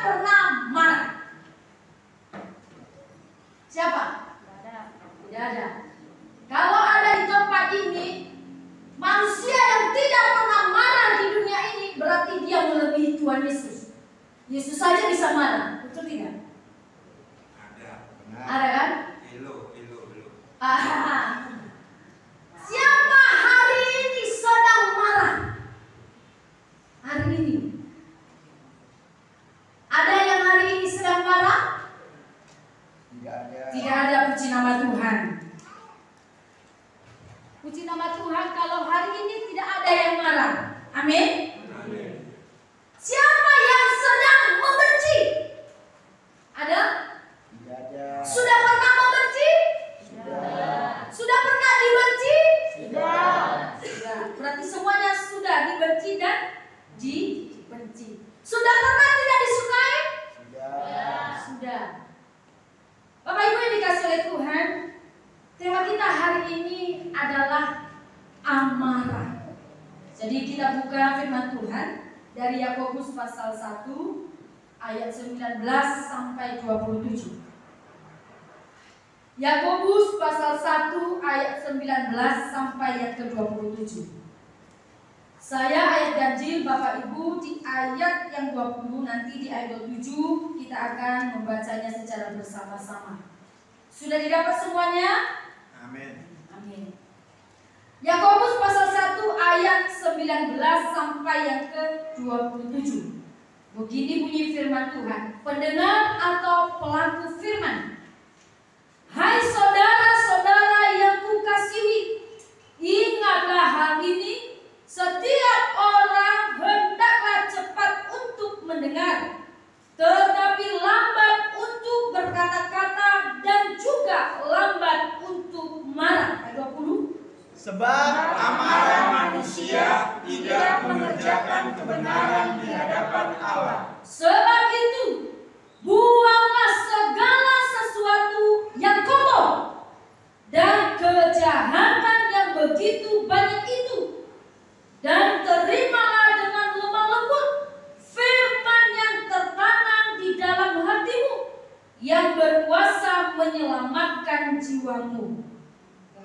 pernah marah. Siapa? Tidak ada. Kalau ada di tempat ini manusia yang tidak pernah marah di dunia ini, berarti dia melebihi Tuhan Yesus. Yesus saja bisa marah, betul tidak? Ada, benar. Ada kan? Elo. Siapa hari ini sedang marah? Hari ini ada yang hari ini sedang marah? Tidak ada, puji nama Tuhan. Puji nama Tuhan kalau hari ini tidak ada yang marah. Amin. Siapa yang sedang membenci? Ada? Tidak ada. Sudah pernah membenci? Sudah pernah dibenci? Sudah. Berarti semuanya sudah dibenci dan dibenci. Sudah pernah tidak disukai? Sudah. Bapak Ibu yang dikasih oleh Tuhan, tema kita hari ini adalah amarah. Jadi kita buka firman Tuhan dari Yakobus pasal 1 ayat 19 sampai 27. Yakobus pasal 1 ayat 19 sampai yang ke-27. Saya ayat ganjil Bapak Ibu di ayat yang 20, nanti di ayat 27 kita akan membacanya secara bersama-sama. Sudah didapat semuanya? Amin. Amin. Yakobus pasal 1 ayat 19 sampai yang ke-27. Begini bunyi firman Tuhan. Pendengar atau pelaku firman, hai saudara-saudara yang kukasihi, ingatlah hal ini. Setiap orang hendaklah cepat untuk mendengar, tetapi lambat untuk berkata-kata dan juga lambat untuk marah. Ayat 20. Sebab Amarah manusia tidak mengerjakan kebenaran di hadapan Allah. Sebab itu, buanglah segala sesuatu yang kotor dan kejahatan yang begitu banyak itu, dan terimalah dengan lemah lembut firman yang tertanam di dalam hatimu, yang berkuasa menyelamatkan jiwamu.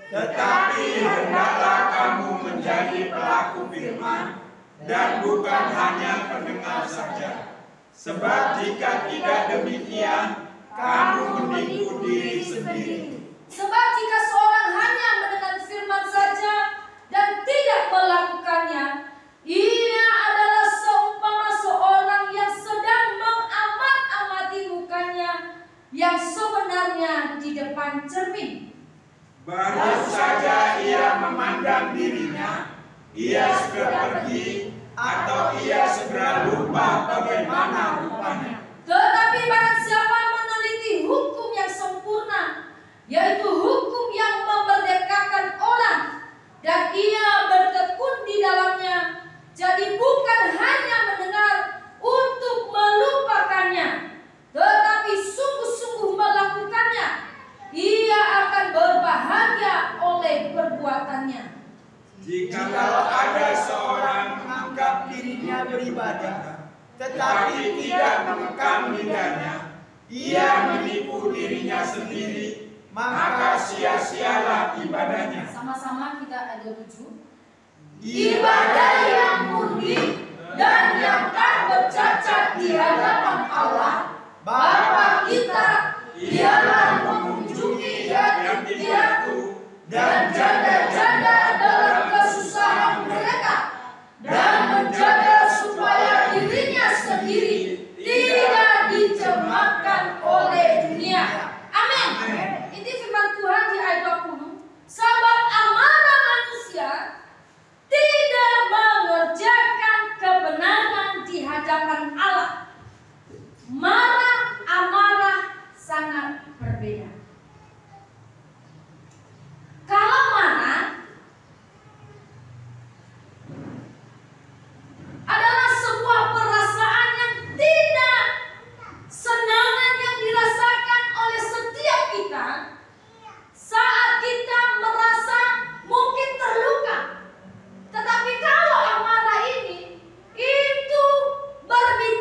Tetapi hendaklah kamu menjadi pelaku firman dan bukan hanya pendengar saja. Sebab jika tidak demikian, kamu menipu diri sendiri. Sebab jika seorang hanya mendengar firman saja dan tidak melakukannya, ia adalah seumpama seorang yang sedang mengamat-amati mukanya yang sebenarnya di depan cermin. Baru saja ia memandang dirinya, ia segera pergi atau ia segera lupa bagaimana rupanya. Tetapi barang siapa meneliti hukum yang sempurna, yaitu hukum yang memerdekakan orang, dan ia bertekun di dalamnya, jadi bukan hanya mendengar untuk melupakannya, tetapi sungguh-sungguh melakukannya, ia akan berbahagia oleh perbuatannya. Jikalau ada seorang menganggap dirinya beribadah, tetapi tidak mengekang lidahnya, ia menipu dirinya sendiri, maka sia-sialah ibadahnya. Sama-sama kita ada 7. Ibadah yang murni dan yang tak bercacat di hadapan Allah, Bapa kita, ialah mengunjungi yatim piatu dan janda-janda dalam kesusahan mereka, dan menjaga supaya dirinya sendiri tidak dicemarkan oleh dunia. Amin. Ini firman Tuhan di ayat 20. Sebab amarah manusia tidak mengerjakan kebenaran di hadapan Allah. Amarah sangat berbeda. Kalau marah adalah sebuah perasaan yang tidak senangan yang dirasakan oleh setiap kita saat kita merasa mungkin terluka. Tetapi kalau amarah ini itu berbicara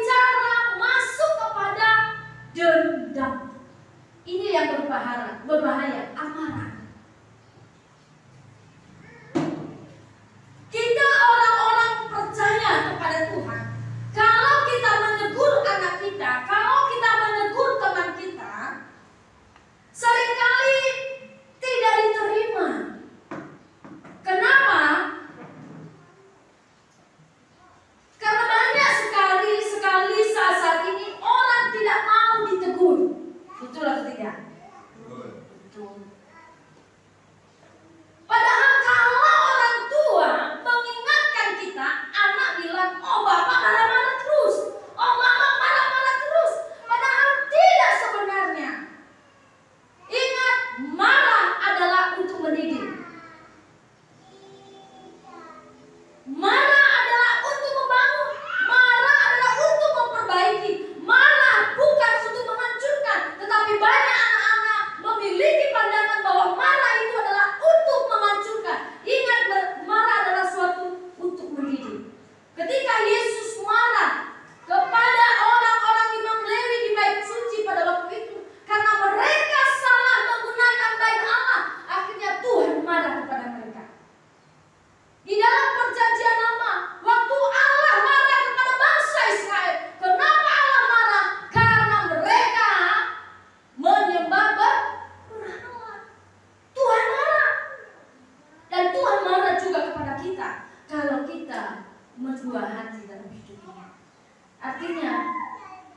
Artinya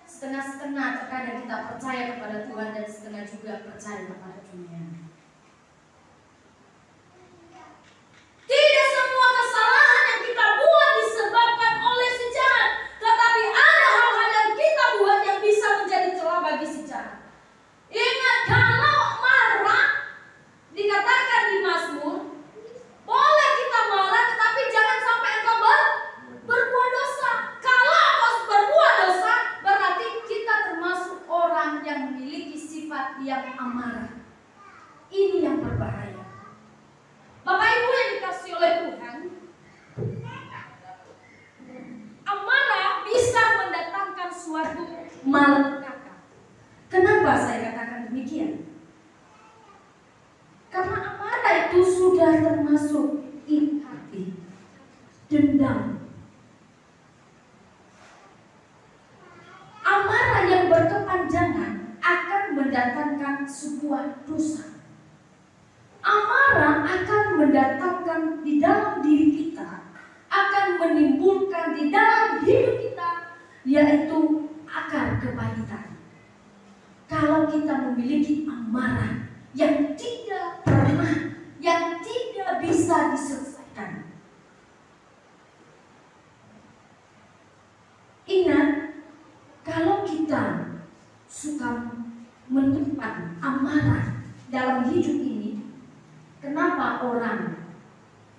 setengah-setengah, terkadang kita percaya kepada Tuhan dan setengah juga percaya kepada dunia. Tidak semua kesalahan yang kita buat disebabkan oleh si jahat, tetapi ada hal-hal yang kita buat yang bisa menjadi celah bagi si jahat. Ingat, kalau marah, dikatakan di Mazmur, boleh kita marah, tetapi jangan sampai engkau berbuat dosa. Kalau engkau berbuat dosa, berarti kita termasuk orang yang memiliki sifat yang amarah. Ini yang berbahaya. Bapak Ibu yang dikasihi oleh Tuhan, amarah bisa mendatangkan suatu malapetaka. Kenapa saya katakan demikian? Karena amarah itu sudah termasuk iri hati, dendam. Amarah yang berkepanjangan akan mendatangkan sebuah dosa. Amarah akan mendatangkan di dalam diri kita, akan menimbulkan di dalam hidup kita, yaitu akar kepahitan. Kalau kita memiliki amarah yang tidak pernah, yang tidak bisa diselesaikan. Ingat, kalau kita suka menyimpan amarah dalam hidup ini, kenapa orang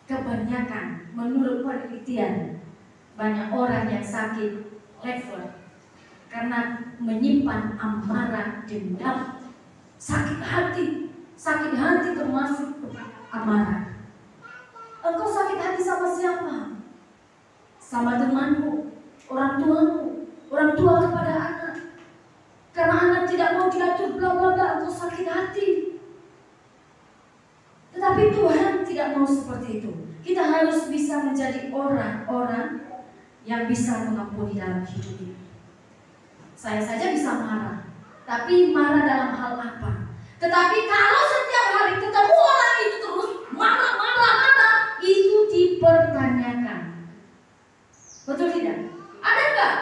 kebanyakan menurut penelitian banyak orang yang sakit lever karena menyimpan amarah, dendam, sakit hati termasuk amarah. Engkau sakit hati sama siapa? Sama temanmu, orang tuamu, orang tua kepada anak. Karena anak tidak mau diatur bla bla bla, engkau sakit hati. Tetapi Tuhan tidak mau seperti itu. Kita harus bisa menjadi orang-orang yang bisa mengampuni dalam hidup ini. Saya saja bisa marah, tapi marah dalam hal apa? Tetapi kalau setiap hari ketemu orang itu terus marah, itu dipertanyakan. Betul tidak? Ada enggak?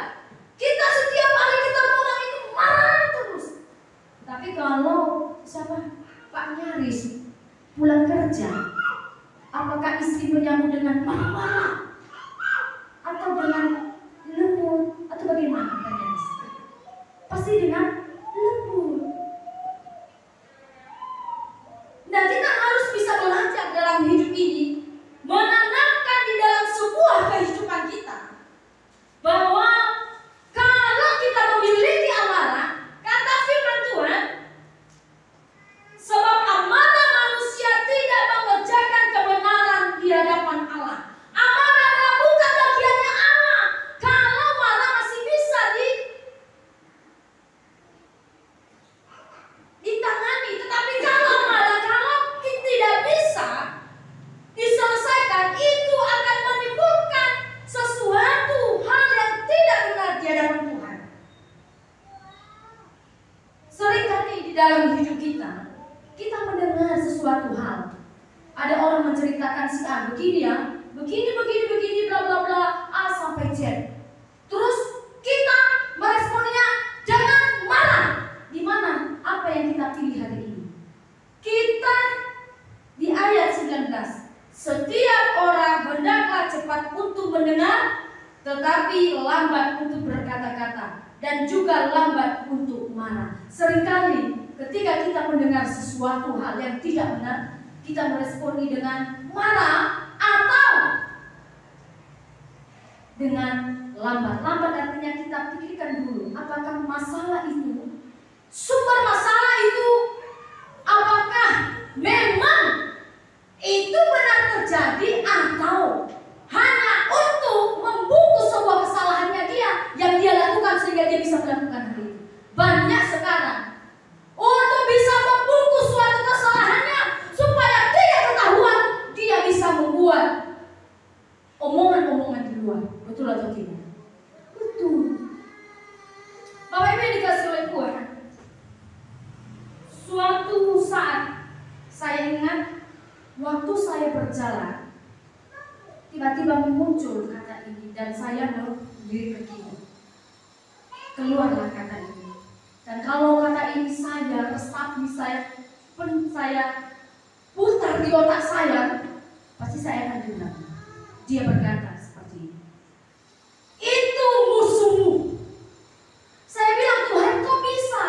Kita setiap hari ketemu orang itu marah terus. Tapi kalau siapa? Pak Nyaris pulang kerja, apakah istri menyambut dengan marah-marah? Atau dengan lembut? Atau bagaimana Pak Nyaris? Pasti dengan lembut. Nah, kita harus bisa belajar dalam hidup ini, menanamkan di dalam sebuah kehidupan kita bahwa kalau kita memiliki amarah, kata firman Tuhan, sebab amarah manusia tidak mengerjakan kebenaran di hadapan Allah. Amarah adalah bukan bagiannya Allah. Kalau marah masih bisa ditangani, tetapi kalau marah, kalau tidak bisa diselesaikan, itu akan menimbulkan sesuatu hal yang tidak benar di hadapan Tuhan. Seringkali di dalam hidup kita mendengar sesuatu hal. Ada orang menceritakan si A begini ya, begini bla bla bla A sampai Z. Terus kita meresponnya dengan marah. Di mana apa yang kita pilih hari ini? Kita di ayat 19, setiap orang hendaklah cepat untuk mendengar, tetapi lambat untuk berkata-kata, dan juga lambat untuk marah. Seringkali ketika kita mendengar sesuatu hal yang tidak benar, kita meresponi dengan marah atau dengan lambat. Lambat artinya kita pikirkan dulu, apakah masalah itu, sumber masalah itu, apakah memang itu benar terjadi atau hanya untuk membungkus sebuah kesalahannya dia yang dia lakukan sehingga dia bisa melakukan hal itu. Banyak sekarang untuk bisa membungkus suatu kesalahannya supaya tidak ketahuan, dia bisa membuat omongan-omongan di luar. Betul atau tidak? Betul. Bapak Ibu yang dikasih oleh Tuhan, suatu saat saya ingat waktu saya berjalan, tiba-tiba muncul kata ini dan saya berdiri ke kiri. keluarlah kata ini. Dan kalau kata ini saya resapi, saya putar di otak saya, pasti saya akan dengar. Dia berkata seperti ini, itu musuhmu. Saya bilang, Tuhan kok bisa?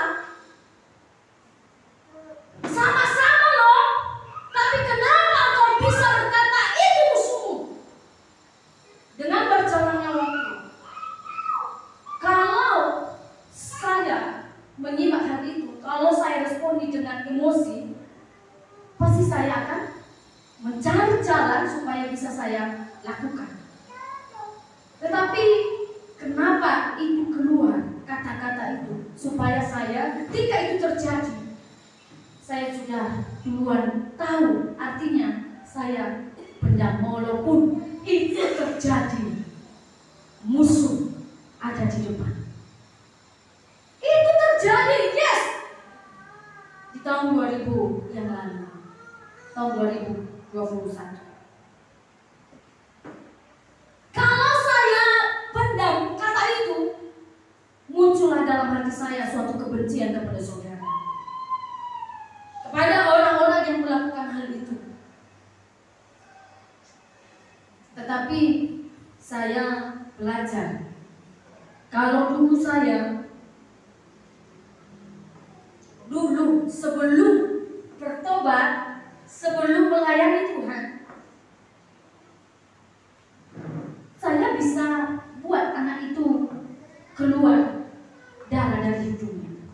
Sama-sama loh, tapi kenapa kau bisa berkata itu musuhmu? Dengan berjalannya waktu, kalau saya menyimak hal itu, kalau saya respondi dengan emosi, pasti saya akan mencari jalan supaya bisa saya lakukan. Tetapi kenapa itu keluar kata-kata itu? Supaya saya ketika itu terjadi, saya sudah duluan tahu artinya saya pendam. Walaupun itu terjadi, musuh ada di depan. Itu terjadi, yes, di tahun 2000 yang lalu, tahun 2021. Kalau saya pendam kata itu, muncullah dalam hati saya suatu kebencian kepada saudara, kepada orang-orang yang melakukan hal itu. Tetapi saya belajar, kalau dulu sebelum bertobat, sebelum melayani Tuhan, saya bisa buat anak itu keluar darah dari hidungnya.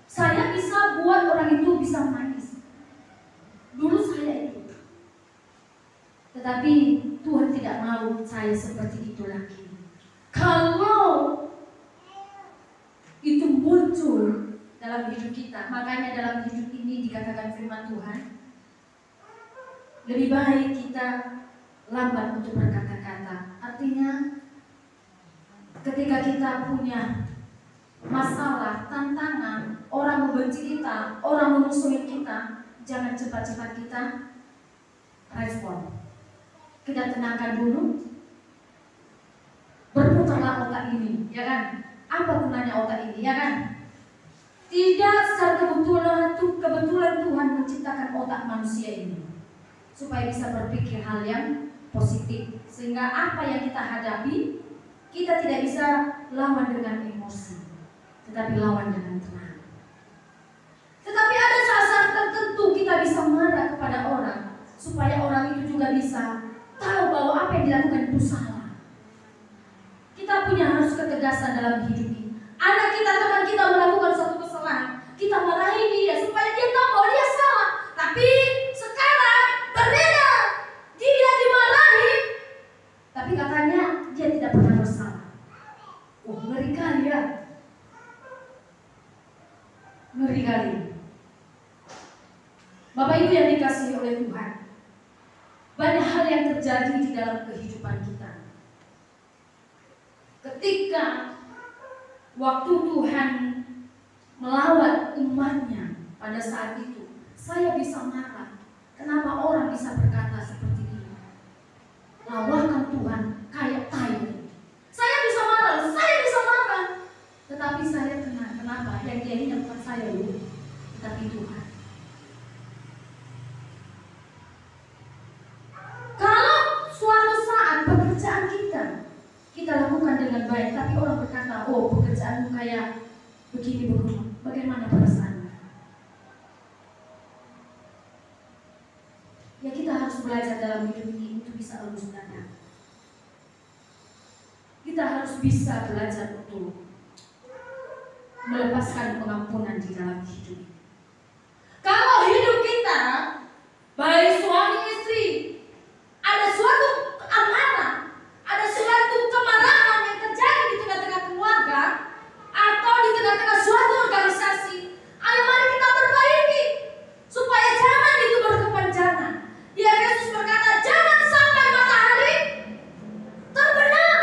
Saya bisa buat orang itu bisa menangis. Dulu saya itu. Tetapi Tuhan tidak mau saya seperti itu lagi. Kalau itu muncul dalam hidup kita, makanya dalam hidup ini dikatakan firman Tuhan, lebih baik kita lambat untuk berkata-kata. Artinya ketika kita punya masalah, tantangan, orang membenci kita, orang memusuhi kita, jangan cepat-cepat kita respon. Kita tenangkan dulu, berputarlah otak ini, ya kan? Apa gunanya otak ini, ya kan? Tidak secara kebetulan Tuhan menciptakan otak manusia ini supaya bisa berpikir hal yang positif, sehingga apa yang kita hadapi kita tidak bisa lawan dengan emosi, tetapi lawan dengan tenang. Tetapi ada saat-saat tertentu kita bisa marah kepada orang supaya orang itu juga bisa tahu bahwa apa yang dilakukan itu salah. Kita punya harus ketegasan dalam hidup ini. Anak kita, teman kita melakukan suatu kesalahan, kita marahi dia supaya dia tahu bahwa dia salah. Tapi sekarang berbeda, dia dimarahi, tapi katanya dia tidak pernah bersalah. Oh, ngeri kali ya, ngeri kali. Bapak Ibu yang dikasihi oleh Tuhan, banyak hal yang terjadi di dalam kehidupan kita. Ketika waktu Tuhan melawat umatnya pada saat itu, saya bisa marah. Kenapa orang bisa berkata seperti ini? Lawakan Tuhan kayak tai. Saya bisa marah. Tetapi saya tenang. Kenapa? Yang dia ini bukan saya loh, tetapi Tuhan. Kalau suatu saat pekerjaan kita lakukan dengan baik, tapi orang berkata, oh pekerjaanmu kayak begini, bagaimana perasaanmu? Ya kita harus belajar dalam hidup ini untuk bisa lurus dada. Kita harus bisa belajar untuk melepaskan pengampunan di dalam hidup ini. Kalau hidup kita, baik suami istri, ada suatu amarah, ada suatu kemarahan yang terjadi di tengah-tengah keluarga atau di tengah-tengah suatu organisasi, ayo mari kita perbaiki supaya jangan itu berkepanjangan. Dia Yesus berkata, jangan sampai matahari terbenam.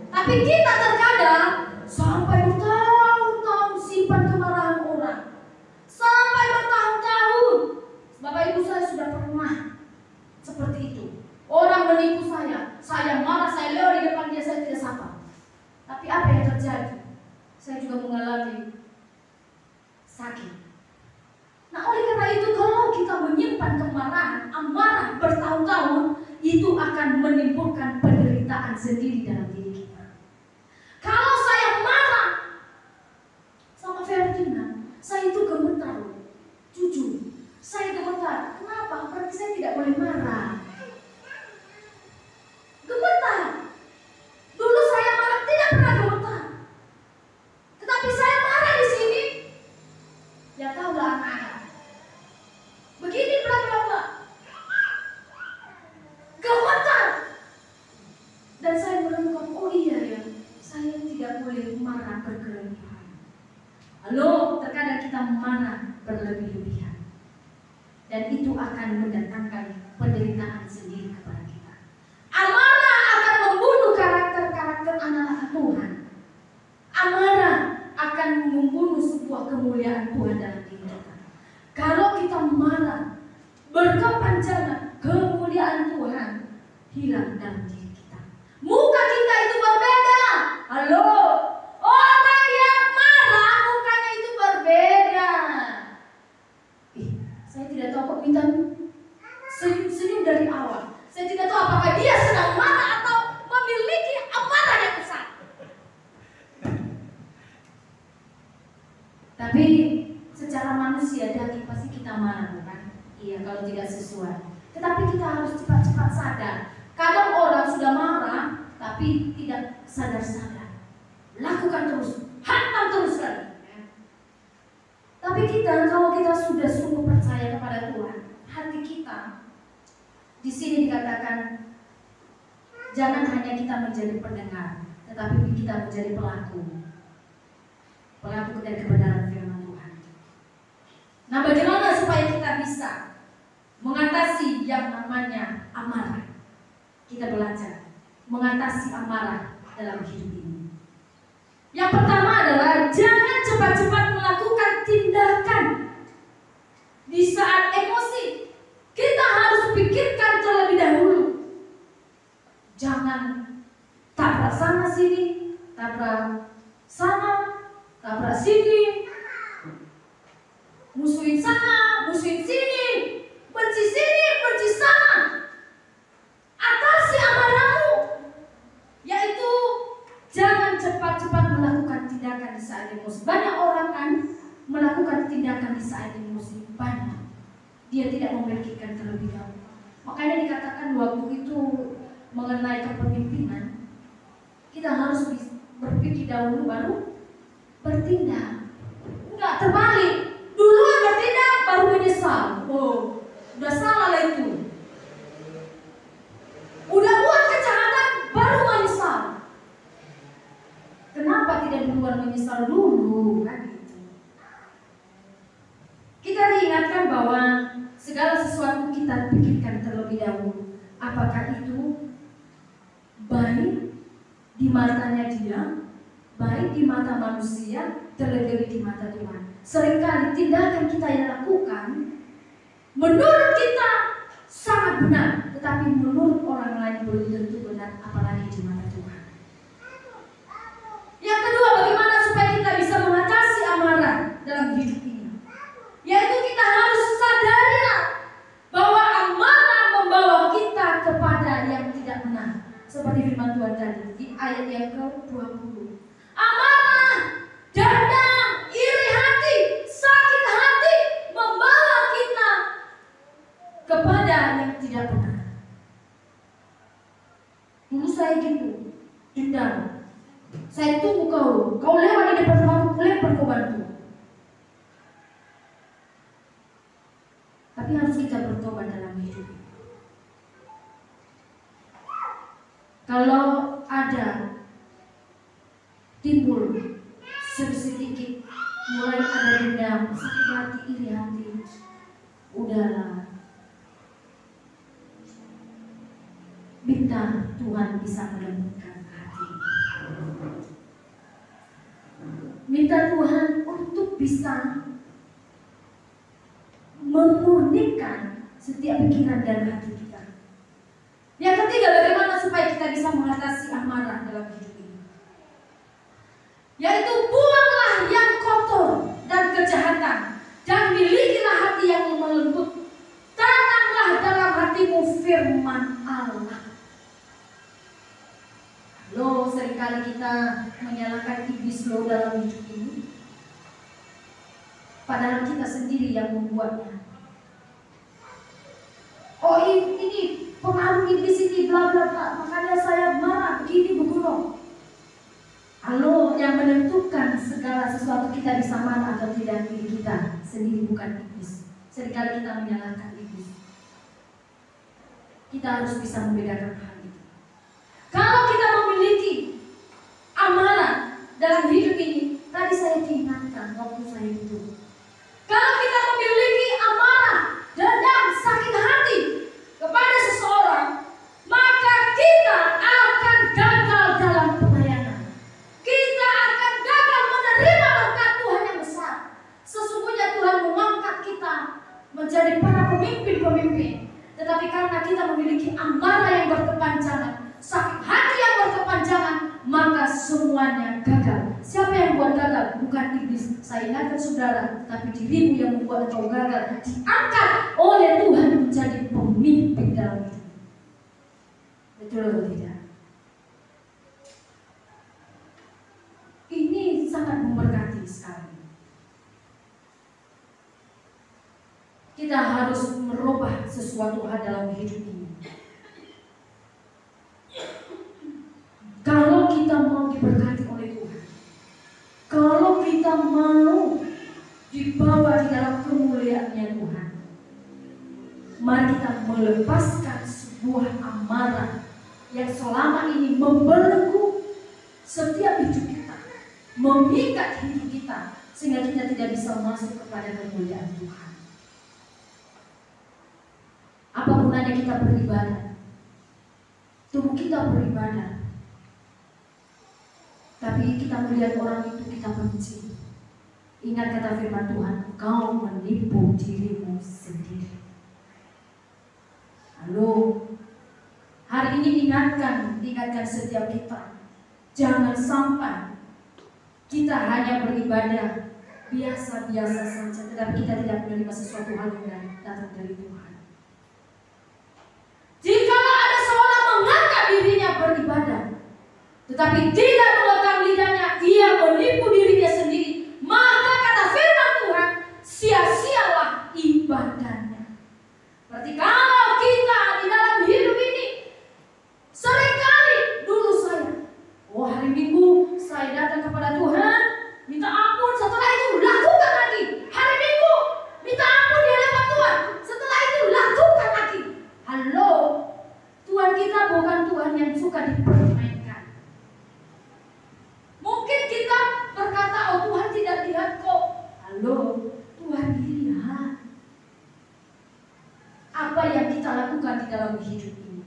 Tapi kita terkadang sampai bertahun-tahun simpan kemarahan orang, sampai bertahun-tahun. Bapak Ibu, saya sudah pernah menimbulkan penderitaan sendiri dalam diri kita. Kalau saya marah sama Ferdinand, saya itu gemetar loh. Jujur, saya gemetar. Kenapa? Berarti saya tidak boleh marah. Gemetar. Dulu saya marah tidak pernah gemetar. Tetapi saya marah di sini. Ya tahulah anak-anak. Begini bla bla bla. Gemetar. Dan saya menemukan, oh iya ya, saya tidak boleh marah berlebihan. Halo, terkadang kita marah berlebih-lebihan. Dan itu akan mendatangkan penderitaan sendiri kepada kita. Amarah akan membunuh karakter-karakter anak-anak Tuhan. Amarah akan membunuh sebuah kemuliaan Tuhan dalam diri kita. Kalau kita marah, berkepanjangan, kemuliaan Tuhan hilang dalam diri kita. Muka kita itu berbeda. Halo, orang yang marah mukanya itu berbeda. Saya tidak tahu kok minta senyum dari awal. Saya tidak tahu apakah dia sedang marah atau memiliki amarah yang besar. Tapi secara manusia daging pasti kita marah, bukan? Iya, kalau tidak sesuai. Tetapi kita harus cepat-cepat sadar. Kadang orang sudah marah, tapi tidak sadar-sadar. Lakukan terus, hantam terus kali. Tapi kita, kalau kita sudah sungguh percaya kepada Tuhan, hati kita di sini dikatakan jangan hanya kita menjadi pendengar, tetapi kita menjadi pelaku dari kebenaran firman Tuhan. Nah, bagaimana supaya kita bisa mengatasi yang namanya amarah? Kita belajar mengatasi amarah dalam hidup ini. Yang pertama adalah jangan cepat-cepat melakukan tindakan di saat emosi. Kita harus pikirkan terlebih dahulu. Jangan tabrak sana sini, tabrak sana, tabrak sini, musuhin sana, musuhin sini, benci sini, benci sana. Atasi amarahmu, yaitu jangan cepat-cepat melakukan tindakan di saat emosi. Banyak orang kan melakukan tindakan di saat emosi. Banyak. Dia tidak memikirkan terlebih dahulu. Makanya dikatakan waktu itu mengenai kepemimpinan, kita harus berpikir dahulu baru bertindak. Enggak terbalik. Duluan bertindak baru menyesal. Oh, udah salah lah itu. Udah buat kejahatan baru menyesal. Kenapa tidak duluan menyesal dulu? Kan gitu. Kita diingatkan bahwa segala sesuatu kita pikirkan terlebih dahulu. Apakah itu baik di matanya dia, baik di mata manusia, terlebih di mata Tuhan. Seringkali tindakan kita yang lakukan menurut kita sangat benar, tetapi menurut orang lain belum tentu benar, apalagi di mata Tuhan. Yang kedua, bagaimana supaya kita bisa mengatasi amarah dalam hidup ini? Yaitu kita harus sadarilah bahwa amarah membawa kita kepada yang tidak benar. Seperti firman Tuhan tadi di ayat yang ke-20. Amarah, dendam, iri hati, sakit hati membawa kita kepada yang tidak benar. Dulu saya gitu, dendam. Saya tunggu kau lewat di depan rumahku, lempar kau bantu. Tapi harus kita bertobat dalam hidup. Kalau ada timbul sedikit mulai ada dendam, sakit hati, iri hati, udahlah, minta Tuhan bisa melembutkan hati. Minta Tuhan untuk bisa memurnikan setiap pikiran dan hati kita. Yang ketiga, bagaimana supaya kita bisa mengatasi amarah dalam hidup ini? Yaitu buanglah yang kotor dan kejahatan, dan milikilah hati yang lembut. Tanamlah dalam hatimu firman Allah. Loh, seringkali kita menyalahkan iblis loh dalam hidup ini. Padahal kita sendiri yang membuatnya. Oh ini pengaruh iblis ini bla bla bla, makanya saya marah begini begitu. Halo, yang menentukan segala sesuatu kita bisa marah atau tidak diri kita sendiri, bukan iblis. Seringkali kita menyalahkan iblis. Kita harus bisa membedakan hal itu. Kalau kita memiliki amanah dalam hidup ini, tadi saya diingatkan waktu saya itu. Kalau kita memiliki amanah, dendam, sakit hati kepada seseorang, maka kita akan gagal dalam pelayanan. Kita akan gagal menerima berkat Tuhan yang besar. Sesungguhnya Tuhan mengangkat kita menjadi para pemimpin-pemimpin. Tetapi karena kita memiliki amarah yang berkepanjangan, sakit hati yang berkepanjangan, maka semuanya gagal. Siapa yang buat gagal? Bukan iblis. Saya ingatkan saudara, tapi dirimu yang membuat engkau gagal. Diangkat oleh Tuhan menjadi pemimpin dalam hidup. Betul atau tidak? Ini sangat memberkati sekali. Kita harus merubah sesuatu hal dalam hidup ini. Kalau kita mau diberkati oleh Tuhan, kalau kita mau dibawa di dalam kemuliaan-Nya Tuhan, mari kita melepaskan sebuah amarah yang selama ini membelenggu setiap hidup kita, mengikat hidup kita, sehingga kita tidak bisa masuk kepada kemuliaan Tuhan. Apa gunanya kita beribadah? Tubuh kita beribadah, tapi kita melihat orang itu kita benci. Ingat kata firman Tuhan, kau menipu dirimu sendiri. Halo, hari ini ingatkan setiap kita, jangan sampai kita hanya beribadah biasa-biasa saja, tetapi kita tidak menerima sesuatu hal yang datang dari Tuhan. Jika ada seorang menganggap dirinya beribadah, tetapi tidak meletakkan lidahnya, ia menipu dirinya sendiri, maka kata firman Tuhan, sia-sialah ibadahnya. Berarti kalau kita di dalam hidup ini, seringkali dulu saya, hari Minggu saya datang kepada Tuhan, minta ampun, setelah itu lakukan lagi. Hari Minggu minta ampun di hadapan Tuhan, setelah itu lakukan lagi. Halo, Tuhan kita bukan Tuhan yang suka dipermainkan. Mungkin kita berkata, oh Tuhan tidak lihat kok. Halo, Tuhan lihat apa yang kita lakukan di dalam hidup ini.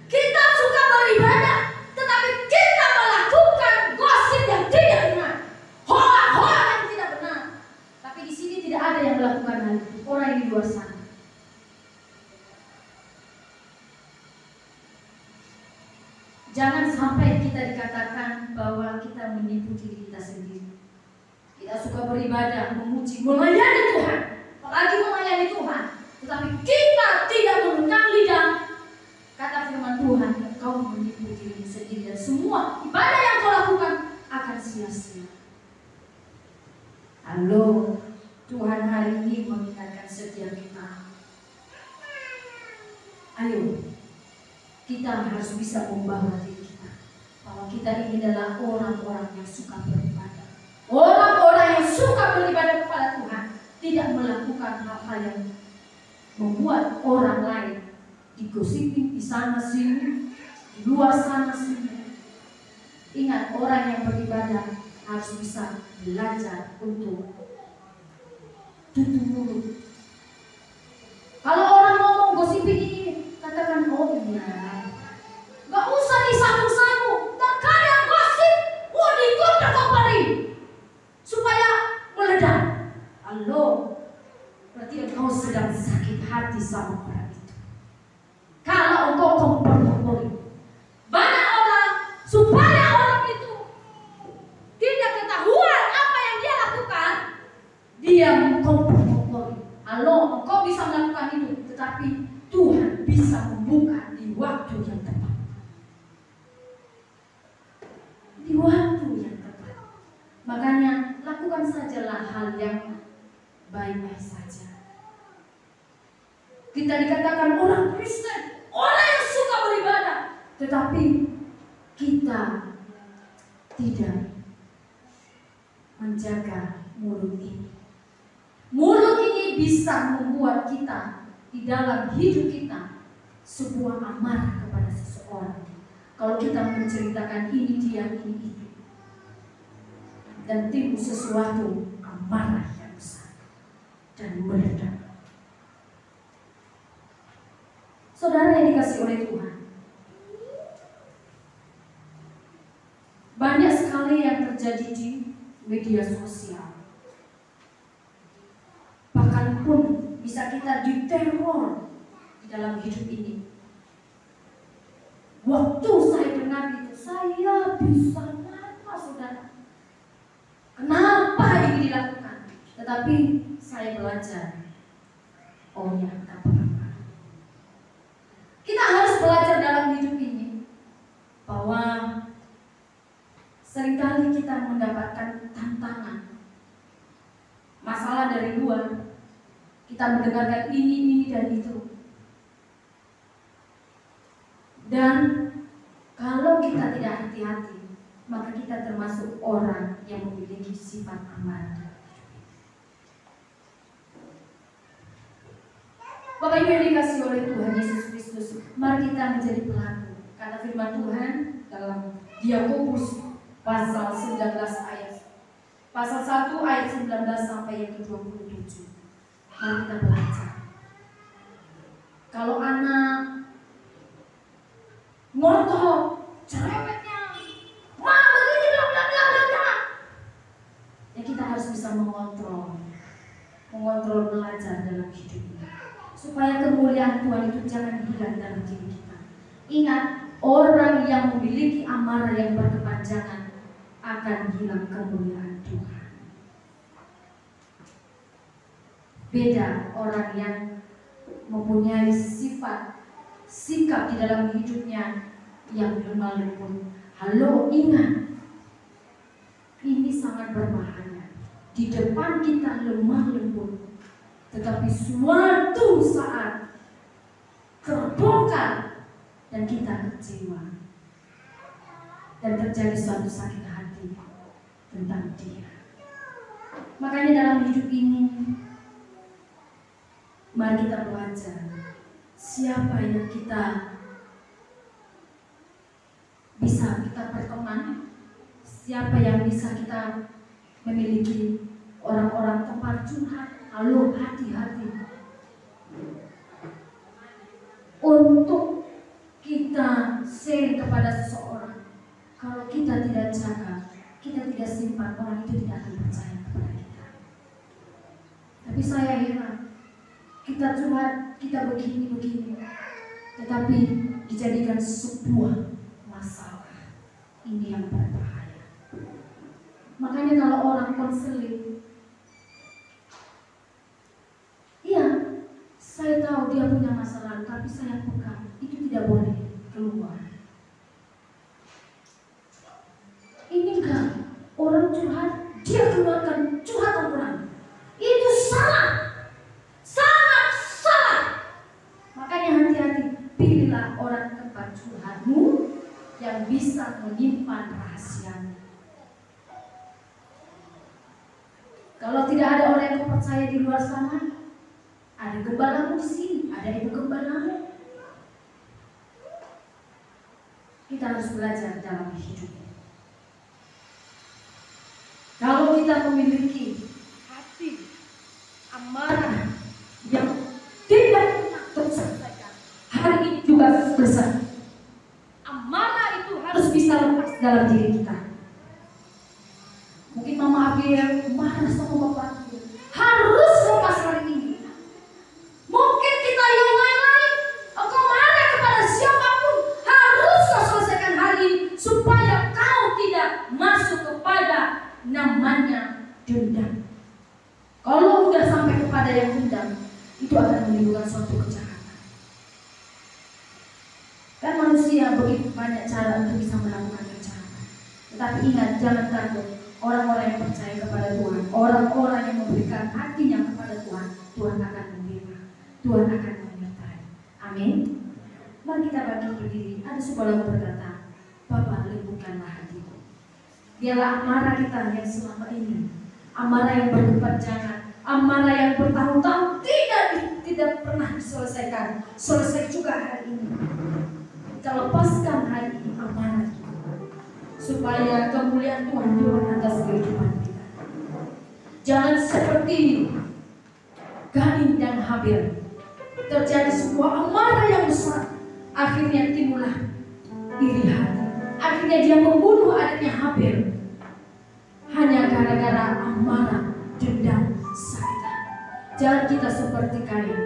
Kita suka beribadah, tetapi kita melakukan gosip yang tidak benar, hoak-hoak yang tidak benar. Tapi di sini tidak ada yang melakukan hal itu. Orang yang di luar sana. Jangan sampai kita dikatakan bahwa kita menipu diri kita sendiri. Kita suka beribadah, memuji, melayani Tuhan, apalagi melayani Tuhan, tetapi kita tidak mengundang lidah. Kata firman Tuhan, engkau menipu diri sendiri dan semua ibadah yang kau lakukan akan sia-sia. Halo, Tuhan hari ini mengingatkan setiap kita. Ayo, kita harus bisa membawa diri kita bahwa kita ini adalah orang-orang yang suka beribadah, orang-orang yang suka beribadah kepada Tuhan, tidak melakukan hal-hal yang membuat orang lain digosipin di sana sini, di luar sana sini. Ingat, orang yang beribadah harus bisa belajar untuk tutup mulut. Kalau orang ngomong gosipin ini, katakan oh iya, gak usah disambung-sambung. Tak kalian gosip, diikut terkopari supaya meledak. Halo, berarti engkau sedang sakit hati sama orang itu. Kalau engkau kompor-kompori banyak orang supaya orang itu tidak ketahuan apa yang dia lakukan, dia mengkompor-kompori. Halo, engkau bisa melakukan itu. adalah hal yang baik-baik saja. Kita dikatakan orang Kristen, orang yang suka beribadah, tetapi kita tidak menjaga mulut ini. Mulut ini bisa membuat kita di dalam hidup kita sebuah amarah kepada seseorang. Kalau kita menceritakan ini dia, ini itu, dan timbul sesuatu amarah yang besar dan meledak. Saudara yang dikasih oleh Tuhan, banyak sekali yang terjadi di media sosial. Bahkan pun bisa kita diteror di dalam hidup ini. Waktu saya dengar itu, saya bisa marah, saudara. Kenapa ini dilakukan? Tetapi saya belajar. Oh ya, tak apa-apa. Kita harus belajar dalam hidup ini bahwa seringkali kita mendapatkan tantangan, masalah dari luar. Kita mendengarkan ini dan itu. Dan kalau kita tidak hati-hati, maka kita termasuk orang yang memiliki sifat amarah. Bapak Ibu yang dikasihi oleh Tuhan Yesus Kristus, mari kita menjadi pelaku. Kata firman Tuhan dalam Yakobus pasal 19 ayat 19 sampai yang ke-27. Mari kita belajar. Kalau anak ngotot, cerewetnya, begini bla bla bla bla, ya kita harus bisa mengontrol belajar dalam hidup ini, supaya kemuliaan Tuhan itu jangan hilang dalam diri kita. Ingat, orang yang memiliki amarah yang berkepanjangan akan hilang kemuliaan Tuhan. Beda orang yang mempunyai sikap di dalam hidupnya yang lemah lembut. Halo, ingat, ini sangat berbahaya. Di depan kita lemah lembut, tetapi suatu saat terbongkar dan kita kecewa dan terjadi suatu sakit hati tentang dia. Makanya dalam hidup ini, mari kita belajar siapa yang kita bisa kita berteman, siapa yang bisa kita memiliki orang-orang tempat curhat. Halo, hati-hati untuk kita share kepada seseorang. Kalau kita tidak jaga, kita tidak simpan, orang itu tidak akan percaya kepada kita. Tapi saya heran, kita curhat, kita begini, tetapi dijadikan sebuah masalah. Ini yang berbahaya. Makanya kalau orang konseling, iya, saya tahu dia punya masa lalu, tapi saya pegang, itu tidak boleh keluar. Ini enggak, orang curhat, dia keluarkan curhatan orang. Itu salah. Sangat salah. Makanya hati-hati, pilihlah orang tempat curhatmu yang bisa menyimpan rahasiamu. Kalau tidak ada orang yang percaya di luar sana, ada gembalamu di sini, ada ibu gembalamu. Kita harus belajar dalam hidup. Kalau kita memiliki hati amarah yang tidak terselesaikan, hari ini juga selesai. Amarah itu harus bisa lepas dalam diri kita. Mungkin Mama Abiel marah sama Bapak, harus lepas hari ini. Mungkin kita yang lain-lain, engkau marah kepada siapapun, harus kau selesaikan hari ini supaya kau tidak masuk kepada namanya dendam. Kalau sudah sampai kepada yang dendam, itu akan menimbulkan suatu kejahatan. Kan manusia begitu banyak cara untuk bisa melakukan kejahatan. Tetapi ingat, jangan takut. orang-orang yang percaya kepada Tuhan, orang-orang yang memberikan hatinya kepada Tuhan, Tuhan akan membela, Tuhan akan menyertai. Amin. Mari kita bangkit berdiri. Ada sebuah lagu berkata, Bapa lembutkanlah hatiku. Dialah amarah kita yang selama ini, amarah yang berkepanjangan, amarah yang bertahun-tahun tidak pernah diselesaikan. Selesai juga hari ini. Kita lepaskan hari ini amarah kita, supaya kemuliaan Tuhan turun atas kehidupan kita. Jangan seperti Kain dan Habil, terjadi sebuah amarah yang besar. Akhirnya timbullah iri hati. Akhirnya dia membunuh adiknya Habil, hanya gara-gara amarah, dendam, sakit hati. Jangan kita seperti Kain,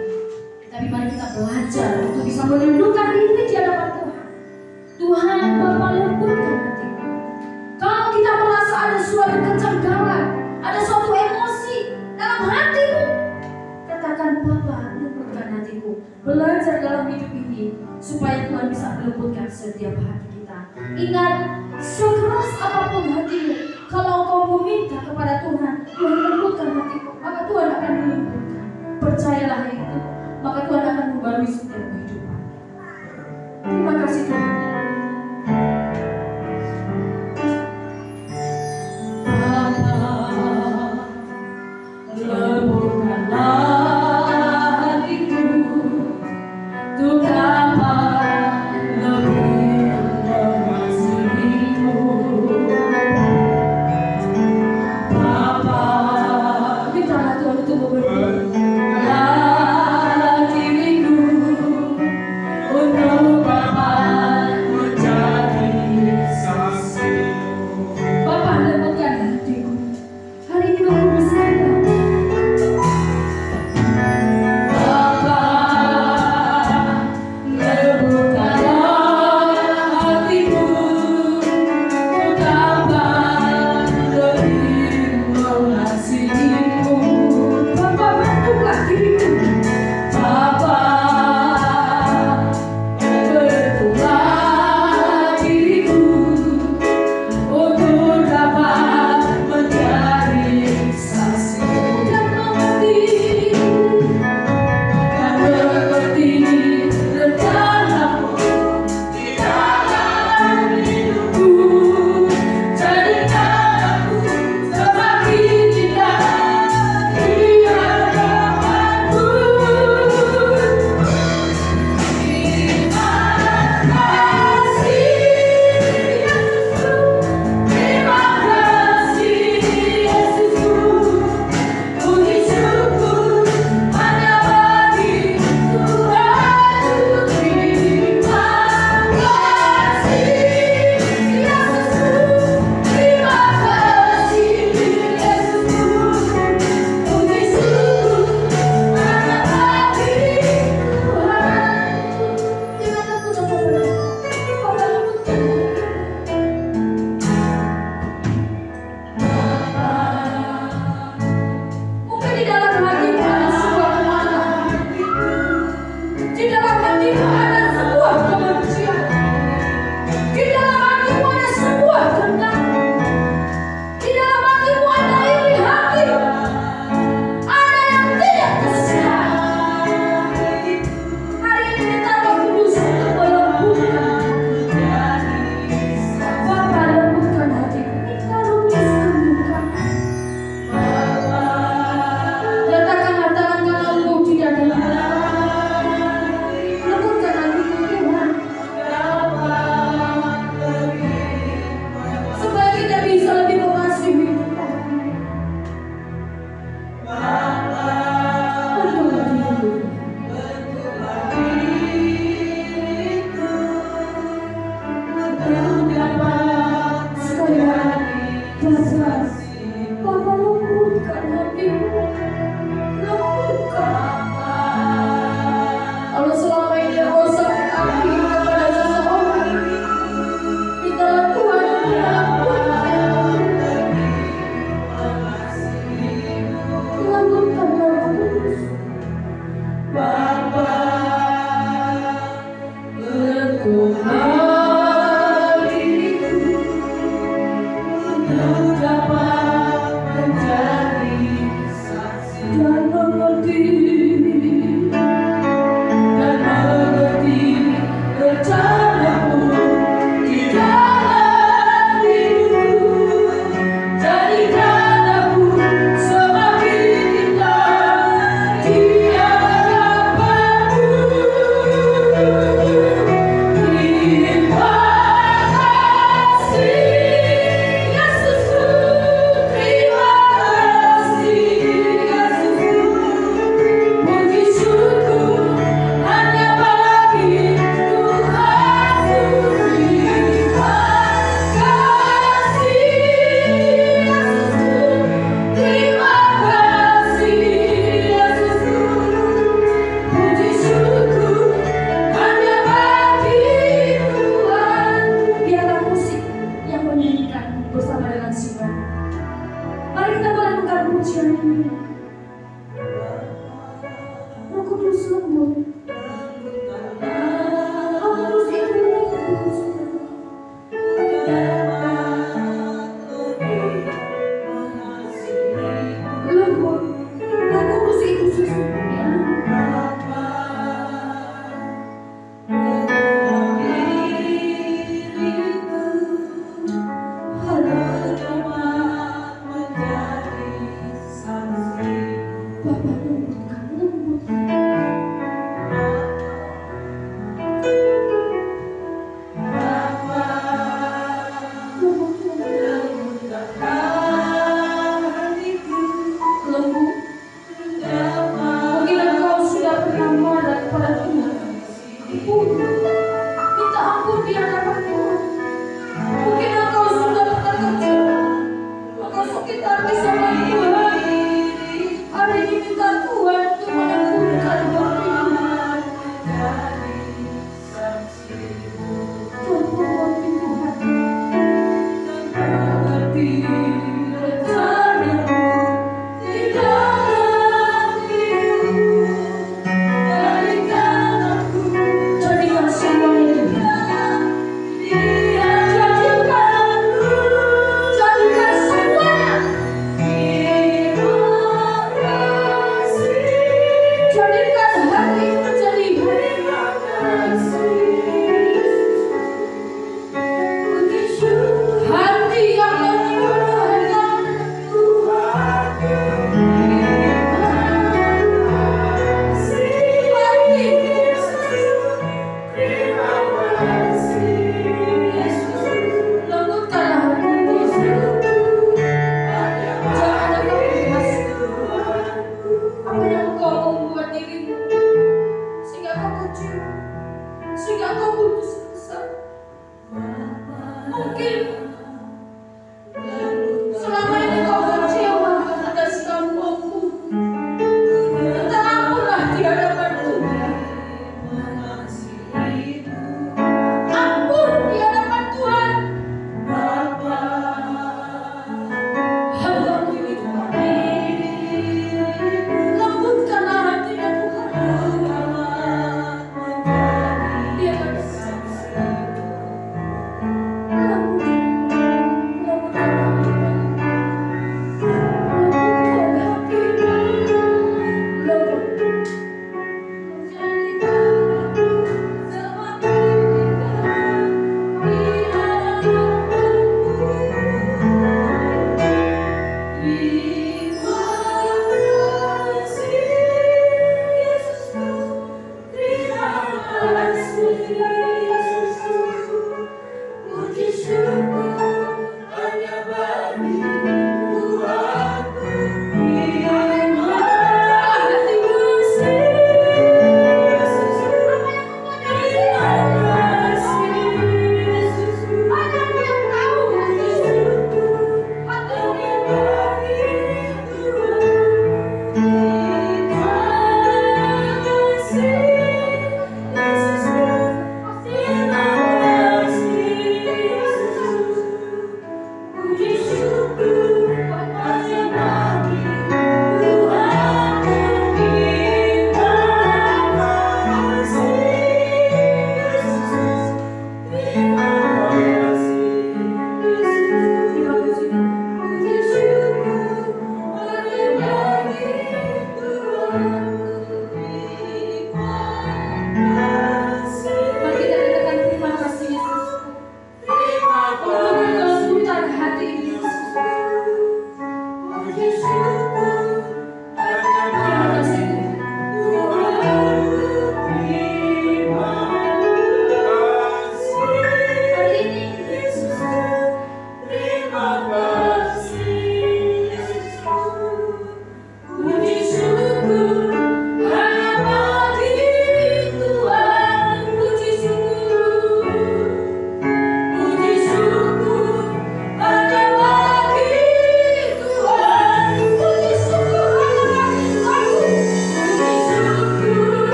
tapi mari kita belajar untuk bisa menundukkan diri di hadapan Tuhan. Tuhan, Bapa lembutkan hatiku. Kalau kita merasa ada suatu kejanggalan, ada suatu emosi dalam hatimu, katakan, Bapa lembutkan hatiku. Belajar dalam hidup ini supaya Tuhan bisa melembutkan setiap hati kita. Ingat, sekeras apapun hatimu, kalau kau meminta kepada Tuhan, Tuhan lembutkan hatiku, maka Tuhan akan melembutkan. Percayalah itu, maka Tuhan akan membarui setiap kehidupan. Terima kasih Tuhan. Untuk Bapa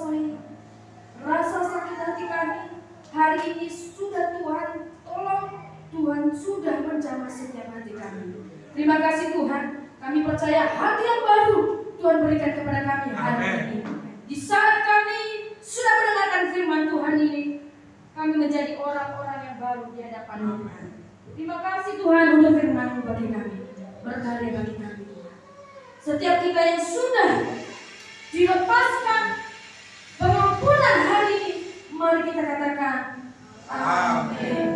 menguasai rasa sakit hati kami. Hari ini sudah Tuhan tolong, Tuhan sudah menjamah setiap hati kami. Terima kasih Tuhan, kami percaya hati yang baru Tuhan berikan kepada kami hari ini. Di saat kami sudah mendengarkan firman Tuhan ini, kami menjadi orang-orang yang baru di hadapan Tuhan. Terima kasih Tuhan untuk firman-Mu bagi kami, berkarya bagi kami Tuhan. Setiap kita yang sudah dilepaskan pengampunan hari ini, mari kita katakan amin.